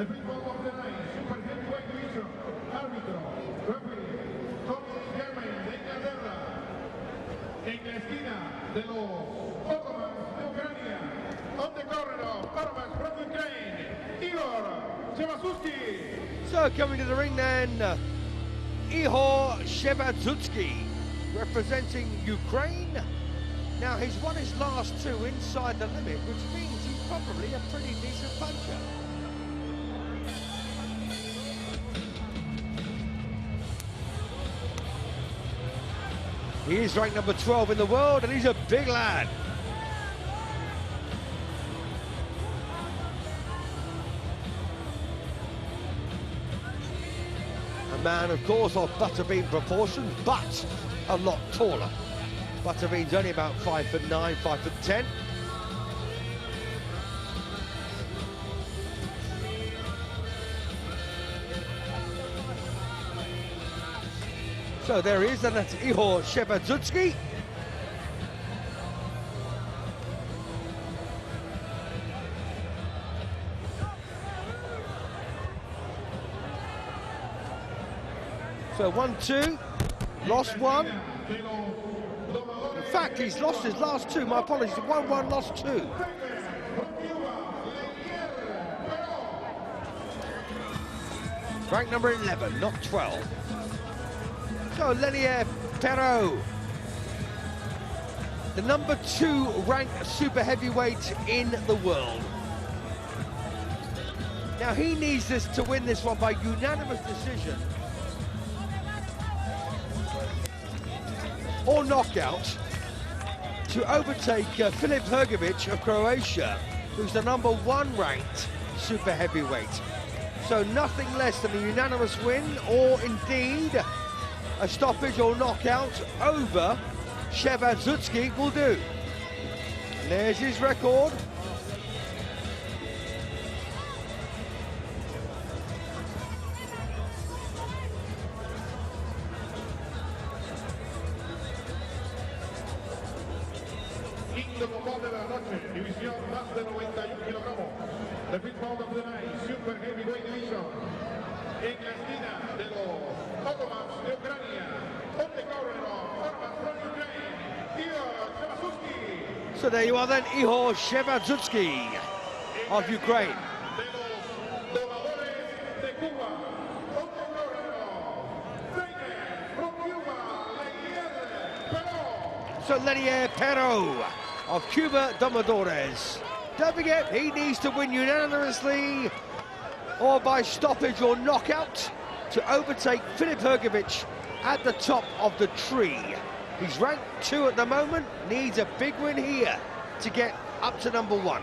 El pitbull of the night, super heavyweight division, árbitro, referee, Tommy Germain de Inglaterra. En la esquina de los Otamans de Ucrania, on the corner of Otamans from Ukraine, Ihor, SHEVADZUTSKYI. So coming to the ring then, Ihor SHEVADZUTSKYI, representing Ukraine. Now he's won his last two inside the limit, which means he's probably a pretty decent puncher. He is ranked number 12 in the world, and he's a big lad. A man, of course, of butterbean proportions, but a lot taller. Butterbean's only about 5'9", 5'10". So there he is, and that's Ihor SHEVADZUTSKYI. So 1-2, lost one. In fact, he's lost his last two. My apologies, 1-1, lost two. Rank number 11, not 12. So Lenier, the number 2 ranked super heavyweight in the world. Now he needs this to win this one by unanimous decision or knockout to overtake Filip Hrgović of Croatia, who's the number 1 ranked super heavyweight. So nothing less than a unanimous win, or indeed a stoppage or knockout over SHEVADZUTSKYI will do. And there's his record. Quinto combate de la noche, división más de 91 kilogramos. The pitbull of the night, super heavyweight division. En la esquina de los Otamans de Ucrania, on the corner of Otamans from Ukraine, Ihor SHEVADZUTSKYI. So there you are then, Ihor SHEVADZUTSKYI of Ukraine. De los Domadores de Cuba, on the corner of Lenier from Cuba, Lenier. So Lenier of Cuba, Domadores. Don't forget, he needs to win unanimously or by stoppage or knockout to overtake Filip Hrgović at the top of the tree. He's ranked 2 at the moment, needs a big win here to get up to number 1.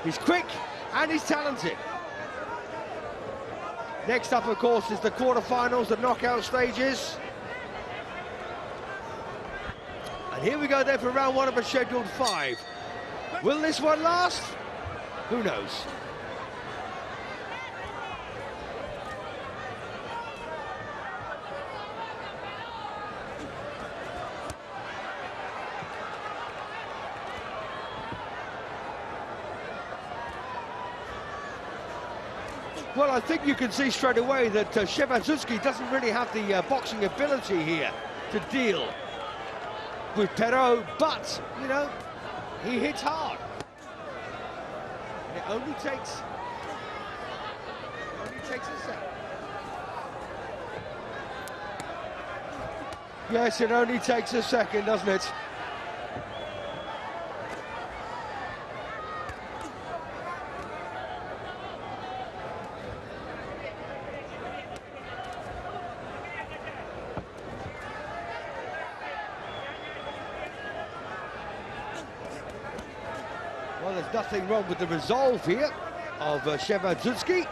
He's quick and he's talented. Next up, of course, is the quarterfinals, the knockout stages. And here we go then for round 1 of a scheduled 5. Will this one last? Who knows? Well, I think you can see straight away that SHEVADZUTSKYI doesn't really have the boxing ability here to deal with Perot, but, you know, he hits hard. And it only takes a second. Yes, it only takes a second, doesn't it? Well, there's nothing wrong with the resolve here of SHEVADZUTSKYI.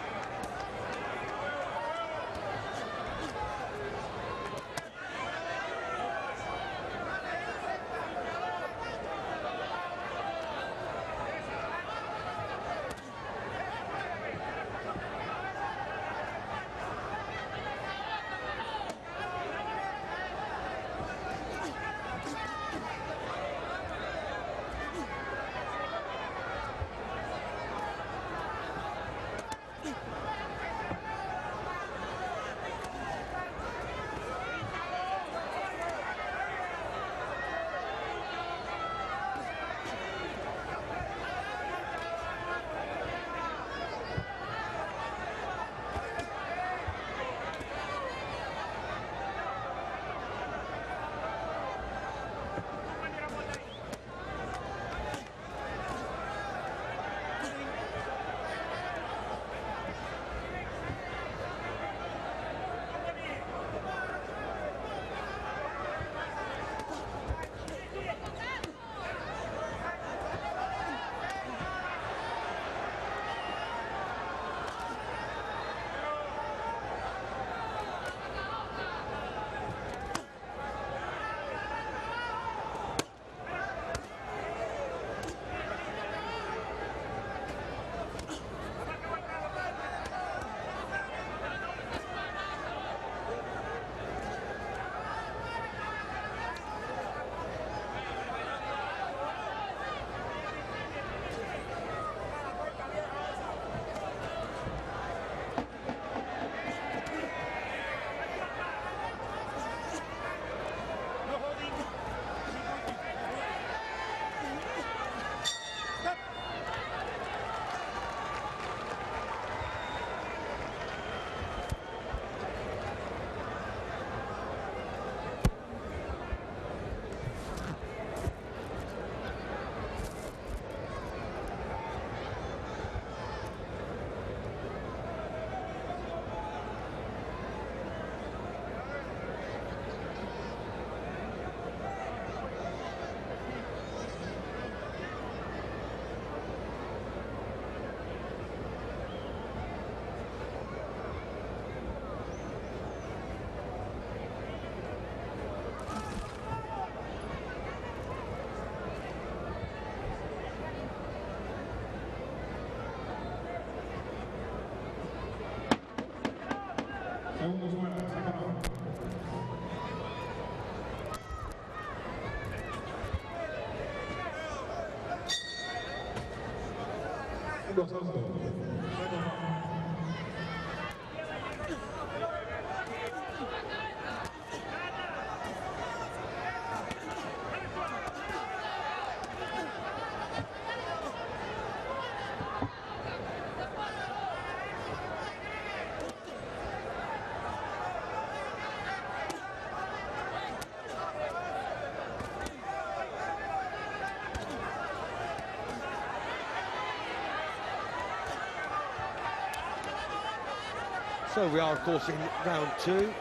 So we are, of course, in round 2.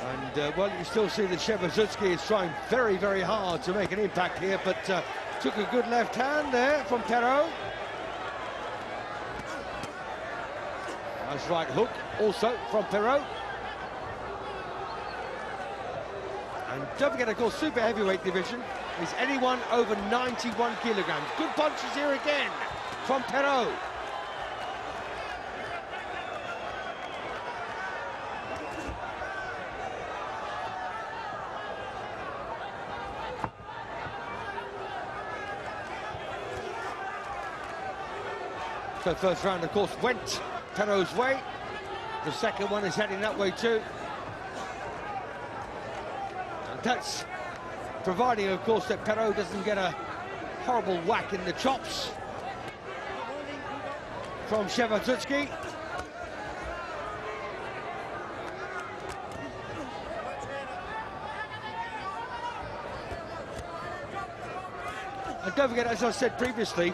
And, well, you still see that SHEVADZUTSKYI is trying very, very hard to make an impact here, but took a good left hand there from Perot. Nice right hook also from Perot. And don't forget, of course, super heavyweight division is anyone over 91 kilograms. Good punches here again from Perot. So first round, of course, went Perot's way. The second one is heading that way too. And that's providing, of course, that Perot doesn't get a horrible whack in the chops from SHEVADZUTSKYI. And don't forget, as I said previously,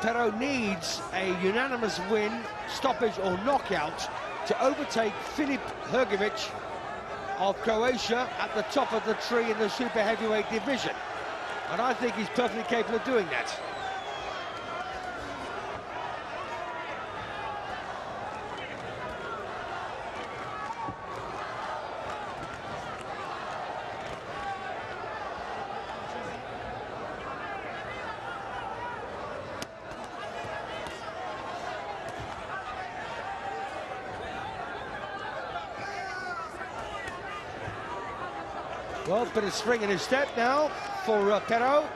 Perot needs a unanimous win, stoppage or knockout to overtake Filip Hrgović of Croatia at the top of the tree in the super heavyweight division. And I think he's perfectly capable of doing that. Well, bit of spring in his step now for Perot.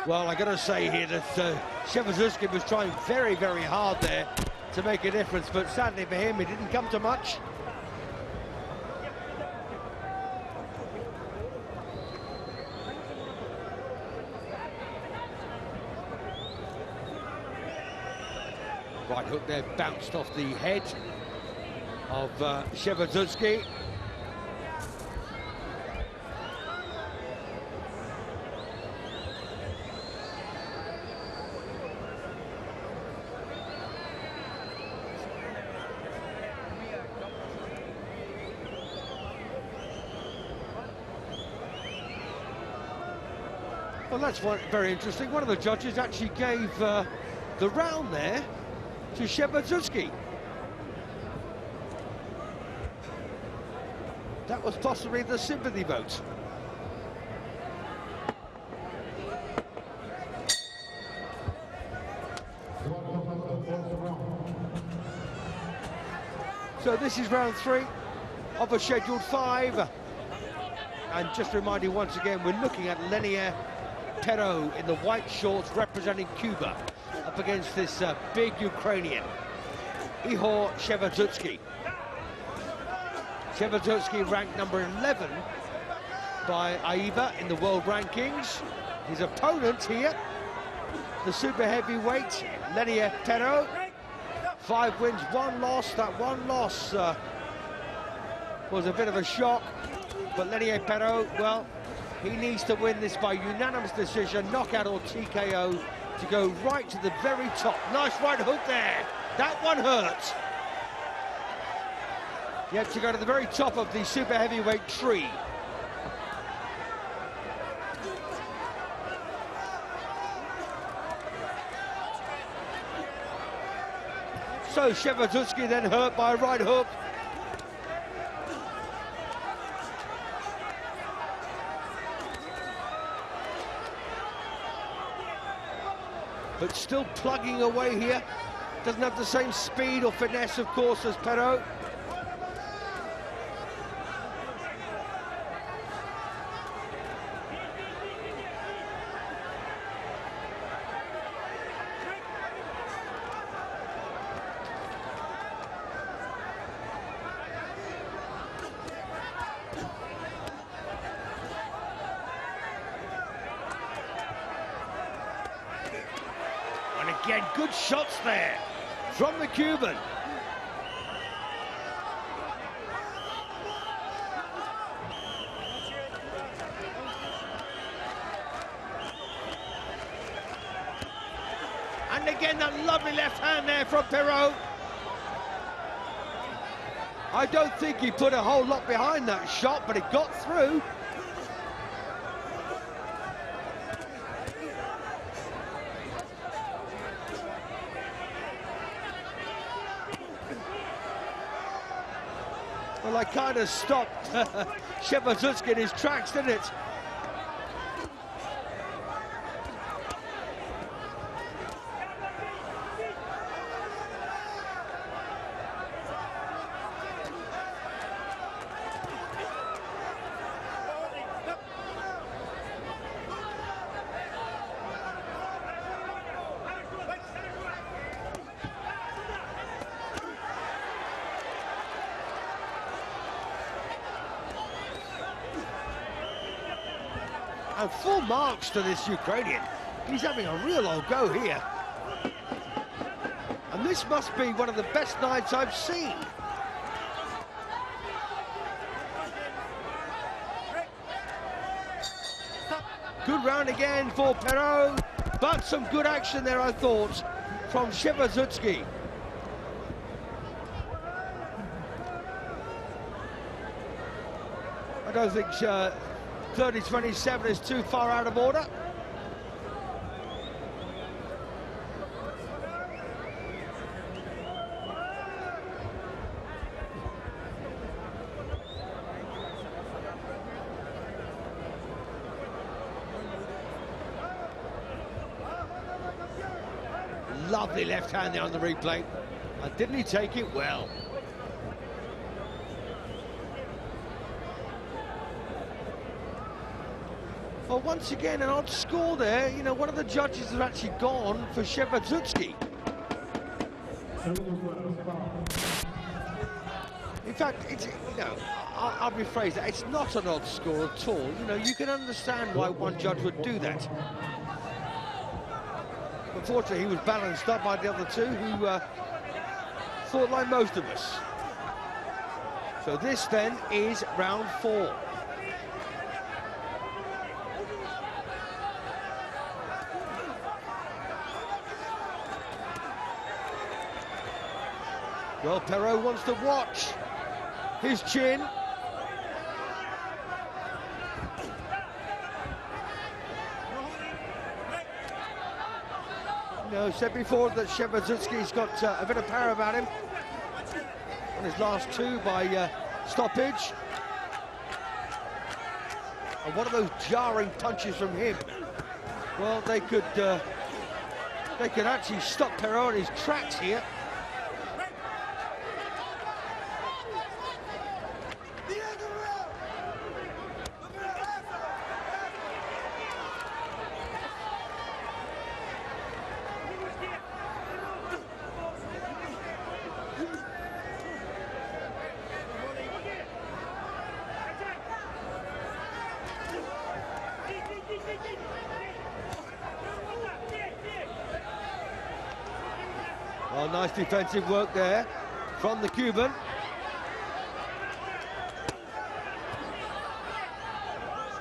Well, I got to say here that SHEVADZUTSKYI was trying very, very hard there to make a difference, but sadly for him, it didn't come to much. Right hook there bounced off the head of SHEVADZUTSKYI. Well, that's very interesting. One of the judges actually gave the round there to SHEVADZUTSKYI. That was possibly the sympathy vote. So this is round 3 of a scheduled 5. And just remind you once again, we're looking at Lenier Perot in the white shorts representing Cuba up against this big Ukrainian, Ihor SHEVADZUTSKYI. SHEVADZUTSKYI ranked number 11 by AIBA in the world rankings. His opponent here, the super heavyweight, Lenier Perot. 5 wins, 1 loss. That 1 loss was a bit of a shock, but Lenier Perot, well, he needs to win this by unanimous decision, knockout or TKO, to go right to the very top. Nice right hook there. That one hurt. You have to go to the very top of the super heavyweight tree. So SHEVADZUTSKYI then hurt by a right hook. But still plugging away here. Doesn't have the same speed or finesse, of course, as Perot. And again, good shots there from the Cuban. And again, that lovely left hand there from Perot. I don't think he put a whole lot behind that shot, but it got through. Well, I kind of stopped SHEVADZUTSKYI in his tracks, didn't it? And full marks to this Ukrainian. He's having a real old go here. And this must be one of the best nights I've seen. Good round again for Perot, but some good action there, I thought, from SHEVADZUTSKYI. I don't think 30-27 is too far out of order. Lovely left hand there on the replay. And didn't he take it well? Well, once again, an odd score there. You know, one of the judges has actually gone for SHEVADZUTSKYI. In fact, it's, you know, I'll rephrase that. It's not an odd score at all. You know, you can understand why one judge would do that. Unfortunately, he was balanced up by the other two who thought like most of us. So this then is round 4. Well, Perot wants to watch his chin. You know, said before that SHEVADZUTSKYI's got a bit of power about him. On his last two by stoppage. And one of those jarring punches from him, well, they could actually stop Perot in his tracks here. Well, nice defensive work there from the Cuban.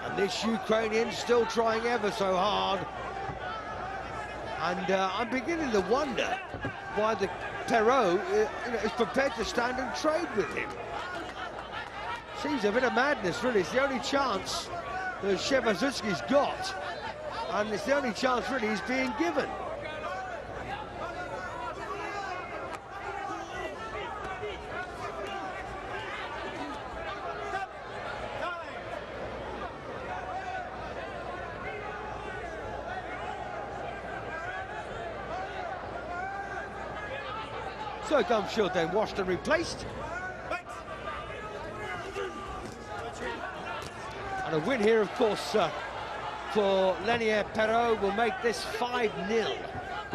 And this Ukrainian still trying ever so hard. And I'm beginning to wonder why the Perot is prepared to stand and trade with him. Seems a bit of madness, really. It's the only chance that SHEVADZUTSKYI's got. And it's the only chance, really, he's being given. So gum shield then washed and replaced. And a win here, of course, for Lenier Perot will make this 5-0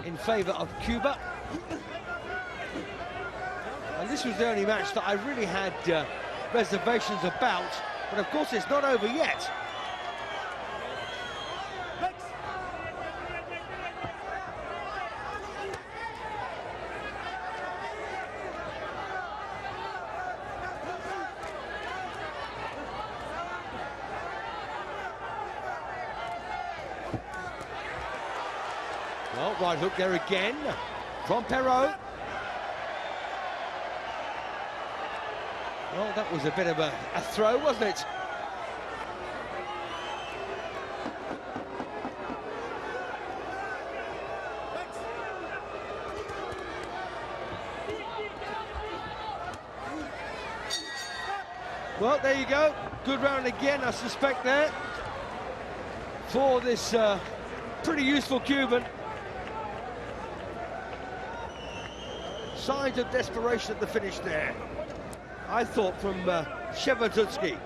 in favour of Cuba. And this was the only match that I really had reservations about, but of course it's not over yet. Well, right hook there again from Perot. Well, that was a bit of a throw, wasn't it? Well, there you go. Good round again, I suspect, there for this pretty useful Cuban. Signs of desperation at the finish there, I thought, from SHEVADZUTSKYI.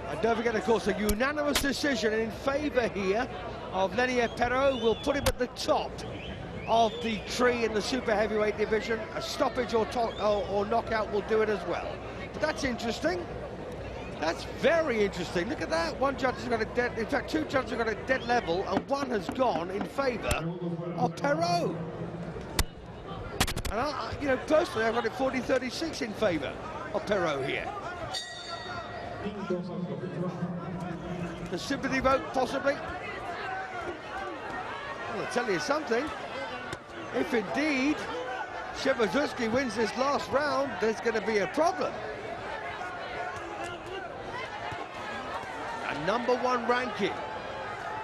And don't forget, of course, a unanimous decision in favour here of Lenier Perot will put him at the top of the tree in the super heavyweight division. A stoppage or knockout will do it as well. But that's interesting. That's very interesting. Look at that. One judge has got a dead, in fact, two judges have got a dead level, and one has gone in favour of Perot. And you know, personally, I've got it 40-36 in favour of Perot here. The sympathy vote, possibly. Well, I'll tell you something. If indeed SHEVADZUTSKYI wins this last round, there's going to be a problem. A #1 ranking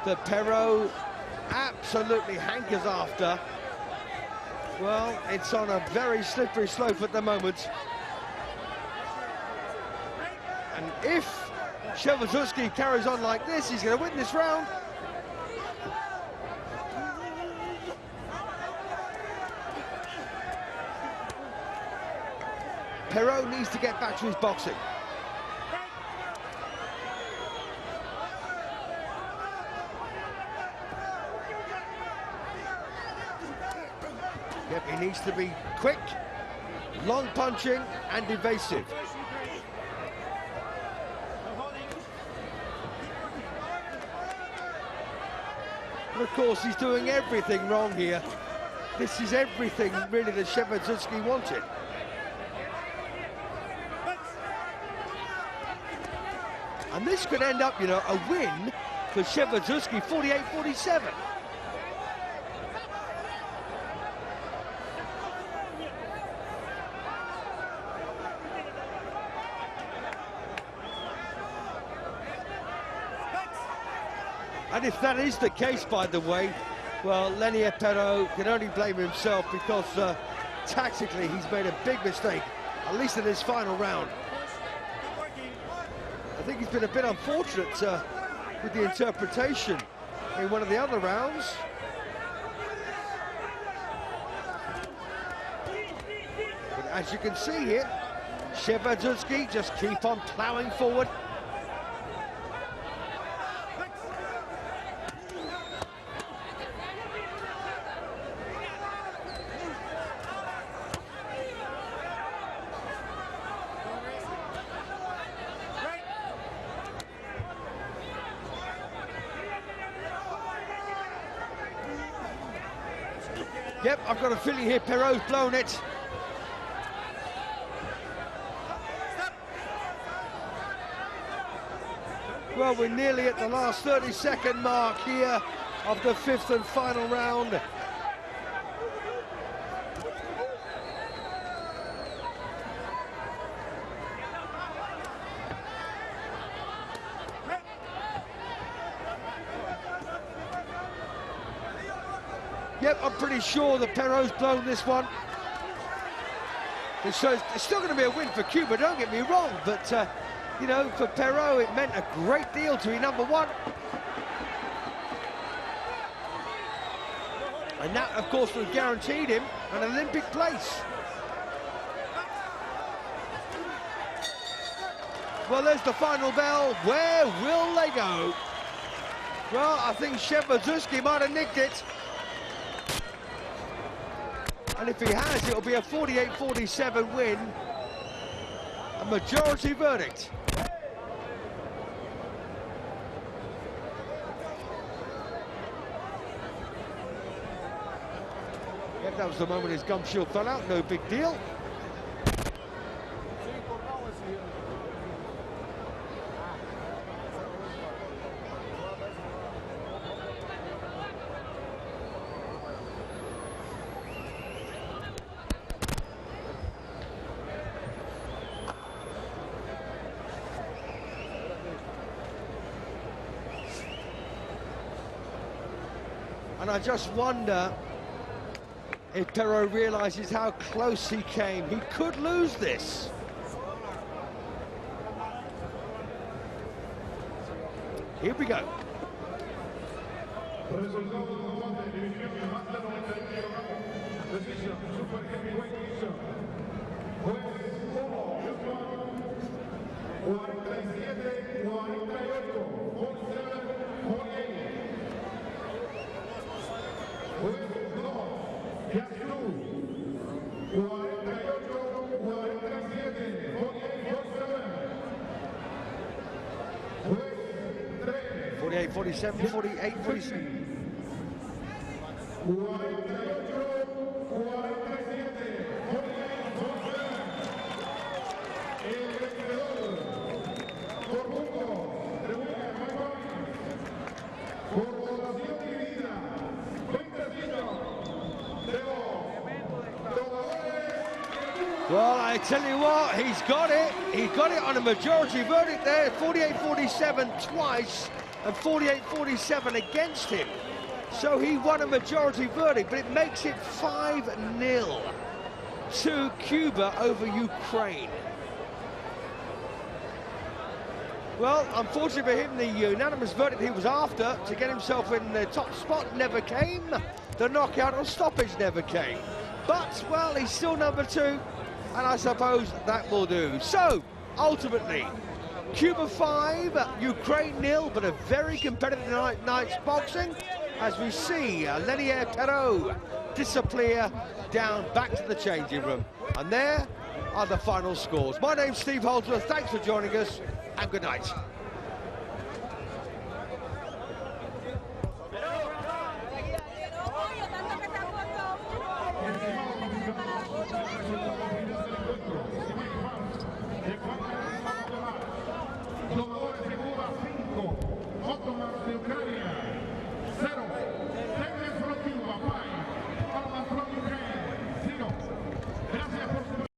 that Perot absolutely hankers after. Well, it's on a very slippery slope at the moment. And if SHEVADZUTSKYI carries on like this, he's going to win this round. Perot needs to get back to his boxing. Yep, he needs to be quick, long punching and evasive. And of course, he's doing everything wrong here. This is everything really that SHEVADZUTSKYI wanted. And this could end up, you know, a win for SHEVADZUTSKYI, 48-47. And if that is the case, by the way, well, Lenier Perot can only blame himself, because tactically he's made a big mistake, at least in his final round. I think he's been a bit unfortunate with the interpretation in one of the other rounds. But as you can see here, SHEVADZUTSKYI just keep on ploughing forward. Yep, I've got a feeling here Perot's blown it. Well, we're nearly at the last 30-second mark here of the 5th and final round. Yep, I'm pretty sure that Perot's blown this one. So it's still going to be a win for Cuba, don't get me wrong, but, you know, for Perot, it meant a great deal to be number one. And that, of course, would have guaranteed him an Olympic place. Well, there's the final bell. Where will they go? Well, I think SHEVADZUTSKYI might have nicked it. And if he has, it'll be a 48-47 win. A majority verdict. Yeah, that was the moment his gum shield fell out, no big deal. And I just wonder if Perot realises how close he came. He could lose this. Here we go. Forty-eight, 47, 48, 47. Well, I tell you what, he's got it. He got it on a majority verdict there. 48-47 twice and 48-47 against him. So he won a majority verdict, but it makes it 5-0 to Cuba over Ukraine. Well, unfortunately for him, the unanimous verdict he was after to get himself in the top spot never came. The knockout on stoppage never came. But, well, he's still number two, and I suppose that will do. So, ultimately, Cuba 5, Ukraine 0, but a very competitive night's boxing as we see Lenier, Perot disappear down back to the changing room. And there are the final scores. My name's Steve Holdsworth. Thanks for joining us, and good night. Thank you.